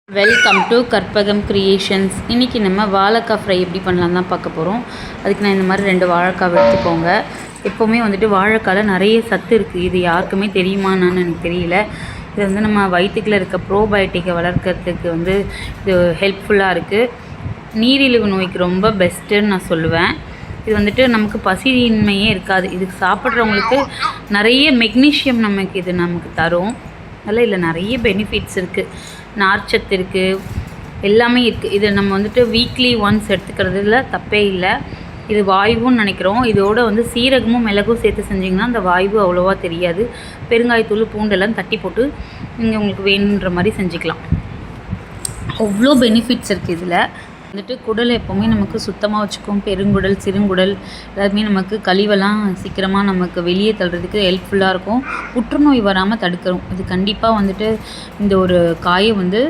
Welcome to Karpagam creations. இன்றைக்கி நம்ம வாழைக்காய் ஃப்ரை எப்படி பண்ணலாம் தான் பார்க்க போகிறோம். அதுக்கு நான் இந்த மாதிரி 2 வாழைக்காய் எடுத்துக்கோங்க. எப்போவுமே வந்துட்டு வாழைக்காயில் நிறைய சத்து இருக்குது. இது யாருக்குமே தெரியுமான்னு எனக்கு தெரியல. இது வந்து நம்ம வயிற்றுக்குள்ளே இருக்க ப்ரோபயோட்டிக்கை வளர்க்குறதுக்கு வந்து இது ஹெல்ப்ஃபுல்லாக இருக்குது. நீரிழிவு நோய்க்கு ரொம்ப பெஸ்ட்டுன்னு நான் சொல்லுவேன். இது வந்துட்டு நமக்கு பசியின்மையே இருக்காது. இதுக்கு சாப்பிட்றவங்களுக்கு நிறைய மெக்னீஷியம் நமக்கு தரும். அதில் இல்லை நிறைய பெனிஃபிட்ஸ் இருக்குது. நார்ச்சத்து இருக்குது, எல்லாமே இருக்குது. இது நம்ம வந்துட்டு வீக்லி ஒன்ஸ் எடுத்துக்கிறதுல தப்பே இல்லை. இது வாயுன்னு நினைக்கிறோம். இதோட வந்து சீரகமும் மிளகும் சேர்த்து செஞ்சிங்கன்னா அந்த வாய்வு அவ்வளோவா தெரியாது. பெருங்காயத்தூள் பூண்டெல்லாம் தட்டி போட்டு நீங்கள் உங்களுக்கு வேணுன்ற மாதிரி செஞ்சுக்கலாம். அவ்வளோ பெனிஃபிட்ஸ் இருக்குது. இதில் வந்துட்டு குடலை எப்போவுமே நமக்கு சுத்தமாக வச்சுக்கும். பெருங்குடல், சிறுங்குடல் எல்லாருமே நமக்கு கழிவெல்லாம் சீக்கிரமாக நமக்கு வெளியே தள்ளுறதுக்கு ஹெல்ப்ஃபுல்லாக இருக்கும். புற்றுநோய் வராமல் தடுக்கிறோம். இது கண்டிப்பாக வந்துட்டு இந்த ஒரு காயை வந்து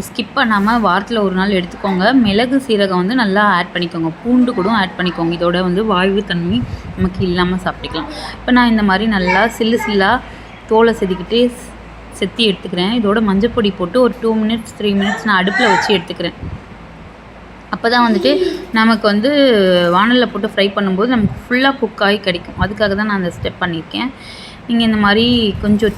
ஸ்கிப் பண்ணாமல் வாரத்தில் ஒரு நாள் எடுத்துக்கோங்க. மிளகு சீரகம் வந்து நல்லா ஆட் பண்ணிக்கோங்க. பூண்டு கூட ஆட் பண்ணிக்கோங்க. இதோட வந்து வாய்வு தன்மை நமக்கு இல்லாமல் சாப்பிட்டுக்கலாம். இப்போ நான் இந்த மாதிரி நல்லா சில்லாக தோலை செதுக்கிட்டு செத்தி எடுத்துக்கிறேன். இதோட மஞ்சப்பொடி போட்டு ஒரு 2 மினிட்ஸ் 3 மினிட்ஸ் நான் அடுப்பில் வச்சு எடுத்துக்கிறேன். அப்போ தான் வந்துட்டு நமக்கு வந்து வானலில் போட்டு ஃப்ரை பண்ணும்போது நமக்கு ஃபுல்லாக குக் ஆகி கிடைக்கும். அதுக்காக தான் நான் அந்த ஸ்டெப் பண்ணியிருக்கேன். நீங்கள் இந்த மாதிரி கொஞ்சம்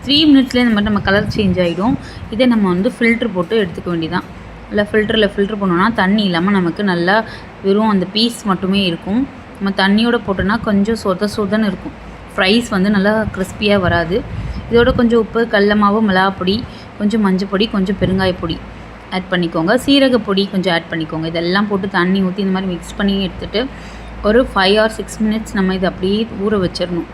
3 மினிட்ஸ்லேயே இந்த மாதிரி நம்ம கலர் சேஞ்ச் ஆகிடும். இதை நம்ம வந்து ஃபில்ட்ரு போட்டு எடுத்துக்க வேண்டியதான். இல்லை ஃபில்ட்ரு பண்ணோன்னா தண்ணி இல்லாமல் நமக்கு நல்லா வெறும் அந்த பீஸ் மட்டுமே இருக்கும். நம்ம தண்ணியோடு போட்டோன்னா கொஞ்சம் சொதன்னு இருக்கும். ஃப்ரைஸ் வந்து நல்லா கிறிஸ்பியாக வராது. இதோட கொஞ்சம் உப்பு, கடல மாவு, மிளகாப்பொடி, கொஞ்சம் மஞ்சப்பொடி, கொஞ்சம் பெருங்காயப்பொடி ஆட் பண்ணிக்கோங்க. சீரகப்பொடி கொஞ்சம் ஆட் பண்ணிக்கோங்க. இதெல்லாம் போட்டு தண்ணி ஊற்றி இந்த மாதிரி மிக்ஸ் பண்ணி எடுத்துகிட்டு ஒரு 5 or 6 மினிட்ஸ் நம்ம இதை அப்படியே ஊற வச்சிடணும்.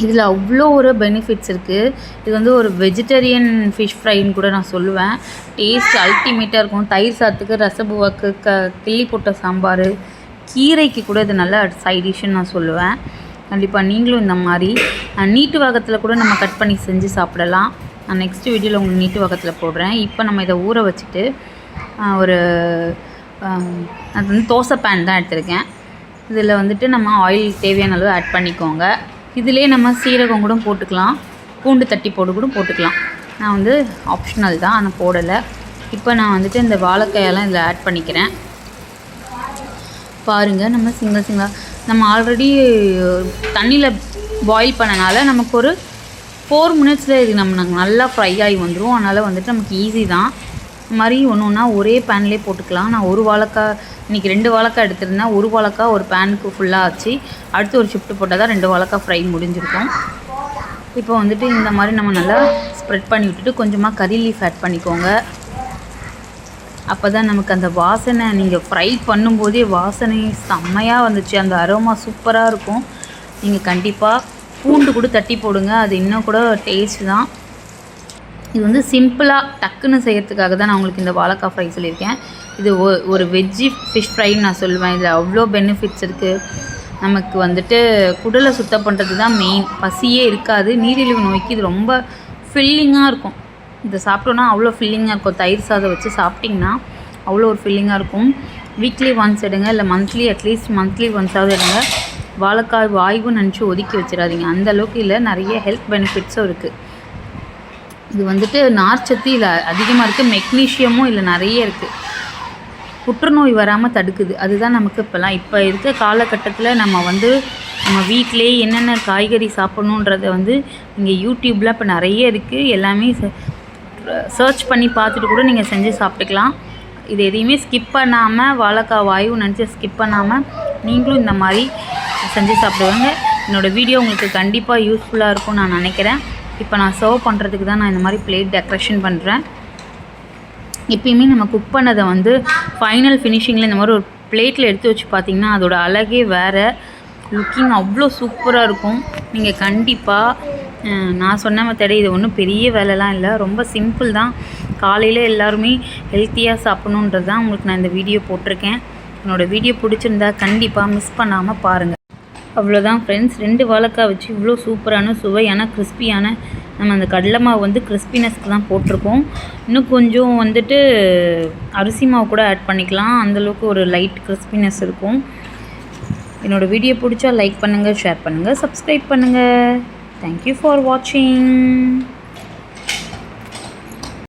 இதில் அவ்வளோ ஒரு பெனிஃபிட்ஸ் இருக்குது. இது வந்து ஒரு வெஜிடேரியன் ஃபிஷ் ஃப்ரைன்னு கூட நான் சொல்லுவேன். டேஸ்ட் அல்டிமேட்டாக இருக்கும். தயிர் சாத்துக்கு, ரசபுவாக்கு, கிள்ளி போட்ட சாம்பார், கீரைக்கு கூட இது நல்ல சைட் டிஷ்ஷுன்னு நான் சொல்லுவேன். கண்டிப்பாக நீங்களும் இந்த மாதிரி நீட்டு வகத்தில் கூட நம்ம கட் பண்ணி செஞ்சு சாப்பிடலாம். நான் நெக்ஸ்ட் வீடியோவில் உங்களுக்கு நீட்டு வகத்தில் போடுறேன். இப்போ நம்ம இதை ஊற வச்சுட்டு அது வந்து தோசை பேன் தான் எடுத்திருக்கேன். இதில் வந்துட்டு நம்ம ஆயில் தேவையான அளவு ஆட் பண்ணிக்கோங்க. இதிலே நம்ம சீரகம் கூட போட்டுக்கலாம், பூண்டு தட்டி போட்டு கூட போட்டுக்கலாம். நான் வந்து ஆப்ஷனல் தான், ஆனால் போடலை. இப்போ நான் வந்துட்டு இந்த வாழைக்காயெல்லாம் இதில் ஆட் பண்ணிக்கிறேன். பாருங்கள், நம்ம சிங்கிளாக நம்ம ஆல்ரெடி தண்ணியில் பாயில் பண்ணனால நமக்கு ஒரு 4 மினிட்ஸில் இது நாங்கள் நல்லா ஃப்ரை ஆகி வந்துடும். அதனால் வந்துட்டு நமக்கு ஈஸி தான். இந்த மாதிரி ஒன்று ஒரே பேன்லேயே போட்டுக்கலாம். நான் ஒரு வாழைக்காய் இன்றைக்கி 2 வாழைக்காய் எடுத்திருந்தேன். ஒரு வாழைக்காய் ஒரு பேனுக்கு ஃபுல்லாக ஆச்சு. அடுத்து ஒரு ஷிஃப்ட் போட்டால் தான் 2 வாழைக்காய் ஃப்ரை முடிஞ்சிருக்கும். இப்போ வந்துட்டு இந்த மாதிரி நம்ம நல்லா ஸ்ப்ரெட் பண்ணி விட்டுட்டு கொஞ்சமாக கறி லீஃப் ஆட் பண்ணிக்கோங்க. அப்போ தான் நமக்கு அந்த வாசனை, நீங்கள் ஃப்ரை பண்ணும்போதே வாசனை செம்மையாக வந்துச்சு. அந்த அரோமா சூப்பராக இருக்கும். நீங்கள் கண்டிப்பாக பூண்டு கூட தட்டி போடுங்க. அது இன்னும் கூட டேஸ்ட் தான். இது வந்து சிம்பிளாக டக்குன்னு செய்கிறதுக்காக தான் நான் உங்களுக்கு இந்த வாழைக்காய் ஃப்ரை சொல்லியிருக்கேன். இது ஒரு வெஜ்ஜி ஃபிஷ் ஃப்ரைன்னு நான் சொல்லுவேன். இதில் அவ்வளோ பெனிஃபிட்ஸ் இருக்குது. நமக்கு வந்துட்டு குடலை சுத்தம் பண்ணுறது தான் மெயின். பசியே இருக்காது. நீரிழிவு நோய்க்கு இது ரொம்ப ஃபில்லிங்காக இருக்கும். இதை சாப்பிட்டோன்னா அவ்வளோ ஃபில்லிங்காக இருக்கும். தயிர் சாதம் வச்சு சாப்பிட்டிங்கன்னா அவ்வளோ ஒரு ஃபில்லிங்காக இருக்கும். வீக்லி ஒன்ஸ் எடுங்க, இல்லை அட்லீஸ்ட் மந்த்லி ஒன்ஸாவது எடுங்க. வாழைக்காய் வாய்வுன்னு நினச்சி ஒதுக்கி வச்சிடாதீங்க. அந்தளவுக்கு இல்லை, நிறைய ஹெல்த் பெனிஃபிட்ஸும் இருக்குது. இது வந்துட்டு நார்ச்சத்து இல்லை அதிகமாக இருக்குது. மெக்னீஷியமும் இல்லை நிறைய இருக்குது. புற்றுநோய் வராமல் தடுக்குது. அதுதான் நமக்கு இப்போ இருக்க காலகட்டத்தில் நம்ம வீட்டிலேயே என்னென்ன காய்கறி சாப்பிட்ணுன்றதை வந்து நீங்கள் யூடியூப்பில் இப்போ நிறைய இருக்குது. எல்லாமே சர்ச் பண்ணி பார்த்துட்டு கூட நீங்கள் செஞ்சு சாப்பிட்டுக்கலாம். இது எதையுமே ஸ்கிப் பண்ணாமல், வாழைக்காய் வாய்வு நினச்சி ஸ்கிப் பண்ணாமல் நீங்களும் இந்த மாதிரி செஞ்சு சாப்பிடுவாங்க. என்னோடய வீடியோ உங்களுக்கு கண்டிப்பாக யூஸ்ஃபுல்லாக இருக்கும்னு நான் நினைக்கிறேன். இப்போ நான் சர்வ் பண்ணுறதுக்கு தான் நான் இந்த மாதிரி பிளேட் டெக்கரேஷன் பண்ணுறேன். எப்பயுமே நம்ம குக் பண்ணதை வந்து ஃபைனல் ஃபினிஷிங்கில் இந்த மாதிரி ஒரு பிளேட்டில் எடுத்து வச்சு பார்த்திங்கன்னா அதோட அழகே வேறு. லுக்கிங் அவ்வளோ சூப்பராக இருக்கும். நீங்கள் கண்டிப்பாக நான் சொன்ன மெத்தடே, இது ஒன்றும் பெரிய வேலைலாம் இல்லை, ரொம்ப சிம்பிள் தான். காலையில் எல்லாருமே ஹெல்த்தியாக சாப்பிட்ணுன்றது தான் உங்களுக்கு நான் இந்த வீடியோ போட்டிருக்கேன். என்னோடய வீடியோ பிடிச்சிருந்தா கண்டிப்பாக மிஸ் பண்ணாமல் பாருங்கள். அவ்வளோதான் ஃப்ரெண்ட்ஸ். 2 வாழைக்காய் வச்சு இவ்வளோ சூப்பரான சுவையான கிறிஸ்பியான நம்ம அந்த கடலை மாவு வந்து கிறிஸ்பினஸ்க்கு தான் போட்டிருக்கோம். இன்னும் கொஞ்சம் வந்துட்டு அரிசி மாவு கூட ஆட் பண்ணிக்கலாம். அந்தளவுக்கு ஒரு லைட் கிறிஸ்பினஸ் இருக்கும். என்னோடய வீடியோ பிடிச்சா லைக் பண்ணுங்கள், ஷேர் பண்ணுங்கள், சப்ஸ்கிரைப் பண்ணுங்கள். தேங்க்யூ ஃபார் வாட்சிங்.